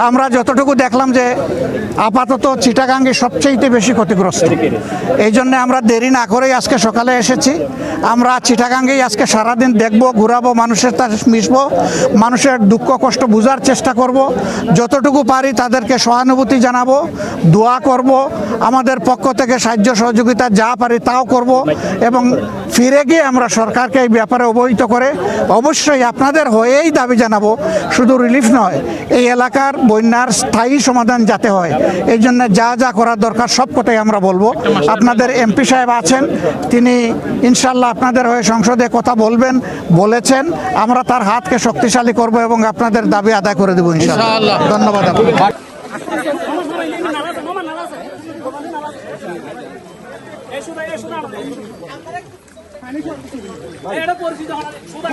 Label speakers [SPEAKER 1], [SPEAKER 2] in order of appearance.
[SPEAKER 1] আমরা যতটুকু দেখলাম যে আপাতত চিটাগাঙ্গে সবচেয়ে বেশি ক্ষতিগ্রস্ত। এই জন্য আমরা দেরি না করেই আজকে সকালে এসেছি। আমরা চিটাগাঙ্গেই আজকে সারাদিন দেখব, ঘুরাবো, মানুষের সাথে মিশবো, মানুষের দুঃখ কষ্ট বোঝার চেষ্টা করব, যতটুকু পারি তাদেরকে সহানুভূতি জানাবো, দোয়া করব, আমাদের পক্ষ থেকে সাহায্য সহযোগিতা যা পারি তাও করব এবং ফিরে গিয়ে আমরা সরকারকে এই ব্যাপারে অবহিত করে অবশ্যই আপনাদের হয়েই দাবি জানাবো, শুধু রিলিফ নয়, এই এলাকার বন্যার স্থায়ী সমাধান যাতে হয় এই জন্য যা যা করার দরকার সব কথাই আমরা বলবো। আপনাদের এমপি সাহেব আছেন, তিনি ইনশাল্লাহ আপনাদের হয়ে সংসদে কথা বলবেন, বলেছেন। আমরা তার হাতকে শক্তিশালী করব এবং আপনাদের দাবি আদায় করে দেবো ইনশাআল্লাহ। ধন্যবাদ আপনাকে।
[SPEAKER 2] এটা পরিচিত সুদা